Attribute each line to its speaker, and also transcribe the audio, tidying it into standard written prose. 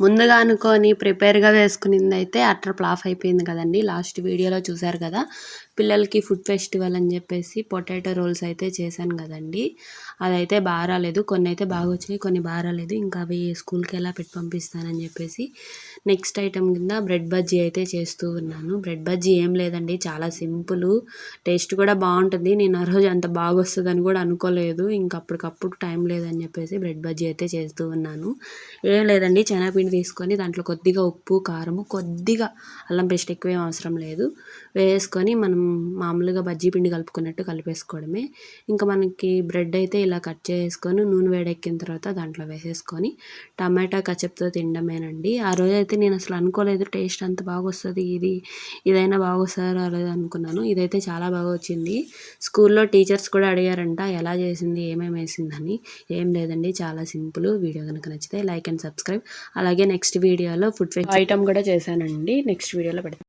Speaker 1: ముందుగా అనుకోని ప్రిపేర్గా వేసుకునింది అయితే అట్టర్ ఫ్లాప్ అయిపోయింది కదండి. లాస్ట్ వీడియోలో చూసారు కదా, పిల్లలకి ఫుడ్ ఫెస్టివల్ అని చెప్పేసి పొటాటో రోల్స్ అయితే చేశాను కదండి. అదైతే బాగా రాలేదు, కొన్ని అయితే బాగా వచ్చాయి, కొన్ని బాగా రాలేదు. ఇంకా అవి స్కూల్కి ఎలా పెట్టి పంపిస్తానని చెప్పేసి నెక్స్ట్ ఐటెం కింద బ్రెడ్ బజ్జీ అయితే చేస్తూ ఉన్నాను. బ్రెడ్ బజ్జీ ఏం లేదండి, చాలా సింపుల్, టేస్ట్ కూడా బాగుంటుంది. నేను ఆ రోజు అంత బాగా వస్తుందని కూడా అనుకోలేదు, ఇంకా అప్పటికప్పుడు టైం లేదని చెప్పేసి బ్రెడ్ బజ్జీ అయితే చేస్తూ ఉన్నాను. ఏం లేదండి, శనగపిండి తీసుకొని దాంట్లో కొద్దిగా ఉప్పు, కారము, కొద్దిగా అల్లం పేస్ట్, ఎక్కువ ఏం అవసరం లేదు, వేసుకొని మనం మామూలుగా బజ్జీ పిండి కలుపుకున్నట్టు కలిపేసుకోవడమే. ఇంకా మనకి బ్రెడ్ అయితే ఇలా కట్ చేసుకొని నూనె వేడెక్కిన తర్వాత దాంట్లో వేసేసుకొని టమాటా కచప్తో తినడమేనండి. ఆ రోజు అయితే నేను అసలు అనుకోలేదు టేస్ట్ అంత బాగా వస్తుంది, ఇదైనా బాగా వస్తుందో రాలేదు అనుకున్నాను. ఇదైతే చాలా బాగా వచ్చింది. స్కూల్లో టీచర్స్ కూడా అడిగారంట ఎలా చేసింది, ఏమేమి వేసిందని. ఏం లేదండి, చాలా సింపుల్. వీడియో కనుక నచ్చితే లైక్ అండ్ సబ్స్క్రైబ్. అలాగే నెక్స్ట్ వీడియోలో ఫుడ్ ఐటమ్ కూడా చేశానండి, నెక్స్ట్ వీడియోలో పెడతాను.